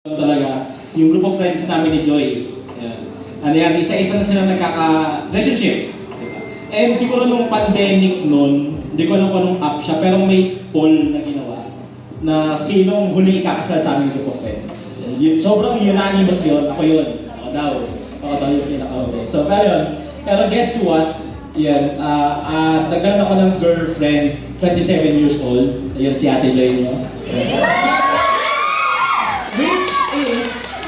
Talaga, yung group of friends namin ni Joy. Ayan. Ano yan, isa-isa na sila nagkaka-relationship. Diba? And siguro nung pandemic nun, hindi ko alam kung anong app siya, pero may poll na ginawa na sinong huli ikakasal sa aming group of friends. Sobrang unanimous yun, ako yun. Ako daw yung pinakahuli. So, pero guess what? Yan, nagkaroon ako ng girlfriend, 27 years old. Ayun si Ate Joy niyo.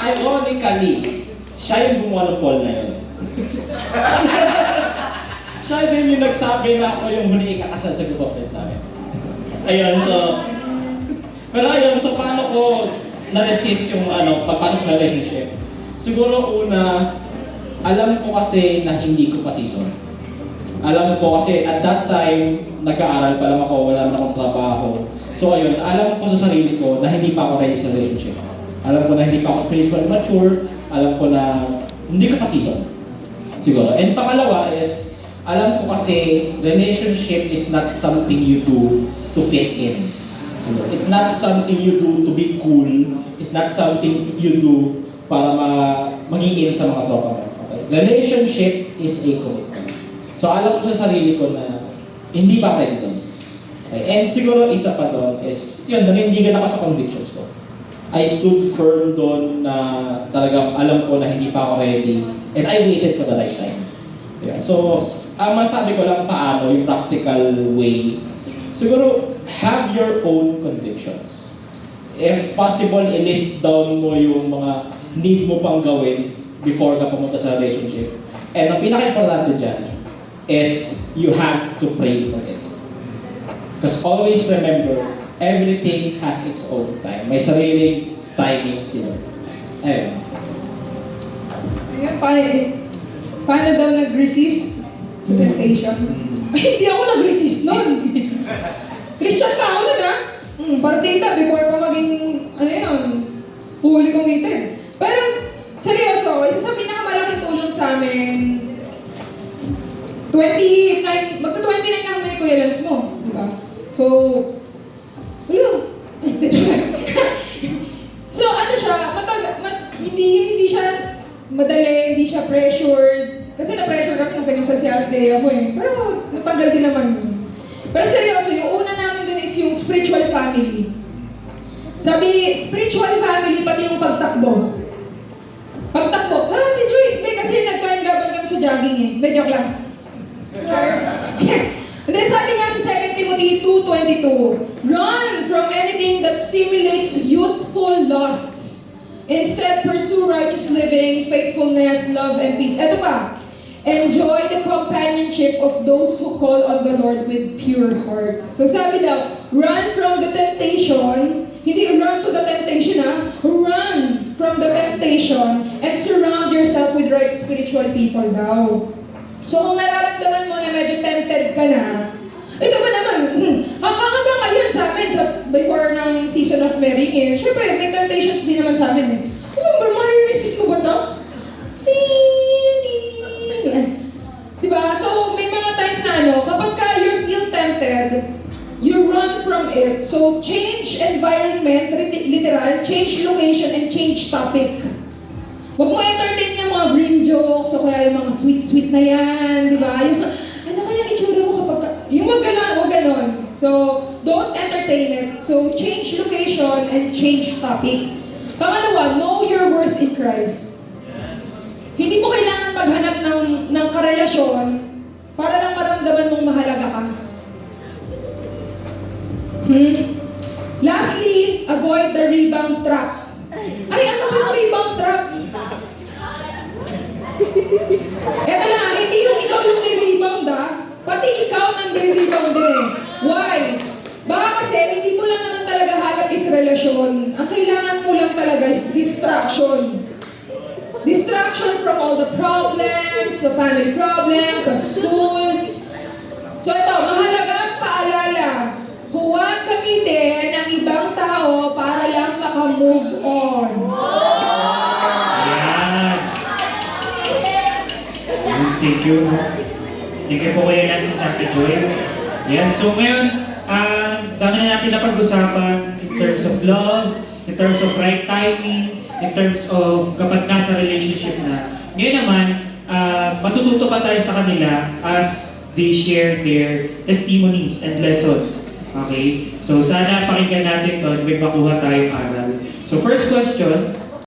Ironically, siya yung gumawa ng poll na yun. Siya din yung nagsabi na ako yung huli ikakasal sa group of friends namin. Ayun, so paano ko na-resist yung pagpasok sa relationship? Siguro una, alam ko kasi na hindi ko pa season. Alam ko kasi at that time, nag-aaral pa lang ako, wala naman akong trabaho. So ayun, alam ko sa sarili ko na hindi pa ako ready sa relationship. Alam ko na hindi pa ako spiritually mature, alam ko na hindi ko pa season. Siguro. And pangalawa is, alam ko kasi relationship is not something you do to fit in. Siguro. It's not something you do to be cool. It's not something you do para maging in sa mga tropa mo. Okay? Relationship is a commitment. So alam ko sa sarili ko na hindi pa ready doon. Okay? And siguro isa pa doon is, yun, nanindigan ako sa convictions ko. I stood firm doon na talagang alam ko na hindi pa ako ready and I waited for the right time. Yeah. So, masabi ko lang paano yung practical way. Siguro, have your own convictions. If possible, i-list down mo yung mga need mo pang gawin before ka pumunta sa relationship. And ang pinaka-importante dyan is you have to pray for it. Because always remember, everything has its own time. May sariling timing sila. Ayun. Ayun, paano daw nag-resist sa temptation? Ay, hindi ako nag-resist nun. Christian pa ako nun, ha? Partita, before pa maging, fully committed. Pero, seryoso, isa sa pinakamalaking tulong sa amin, magka-29 na kami ni Kuya Lance mo, di ba? So, so ano siya, hindi siya madali, hindi siya pressured. Kasi na-pressure kami nung kinasal si Ate ako eh. Pero matagal din naman yun. Pero seryoso, yung una namin dun is yung spiritual family. Sabi, spiritual family, pati yung pagtakbo. Pagtakbo, enjoy. Hindi kasi nagkain-laban kami sa jogging eh. Hindi, joke lang. And then sabi nga sa 2 Timothy 2:22, run from anything that stimulates youthful lusts. Instead, pursue righteous living, faithfulness, love, and peace. Ito pa, enjoy the companionship of those who call on the Lord with pure hearts. So sabi daw, run from the temptation, hindi run to the temptation run from the temptation and surround yourself with right spiritual people daw. So kung nararamdaman mo na medyo tempted ka na, ito ba naman, hanggang ngayon sa amin, before ng season of marrying, syempre may temptations din naman sa amin eh. Mariresist mo ba ito? Diba? So may mga times na kapag ka you feel tempted, you run from it. So change environment, literal, change location, and change topic. Huwag mo entertain yung mga green jokes o kaya yung mga sweet-sweet na yan, di ba? Yung, ano kaya itsura mo kapag, yung wag ganon. So, don't entertain it. So, change location and change topic. Pangalawa, know your worth in Christ. Hindi mo kailangan maghanap ng karelasyon para lang maramdaman mong mahalaga ka. Lastly, avoid the rebound trap. Ay, ano ba yung rebound trap? Eto lang, hindi yung ikaw yung ni-rebound pati ikaw nang ni-rebound din eh. Why? Baka kasi hindi mo lang naman talaga hanap is relasyon. Ang kailangan mo lang talaga is distraction. Distraction from all the problems, the family problems, sa school. So ito, mahalaga ang paalala. Huwag gamitin ng ibang tao para lang makamove on. Thank you. Thank you po kayo yan sa Ate Joy. Yan. So ngayon, dami na natin napag-usapan in terms of love, in terms of right timing, in terms of kapag nasa relationship na. Ngayon naman, matututo pa tayo sa kanila as they share their testimonies and lessons. Okay? So sana pakinggan natin to at may makuha tayong aral. So first question,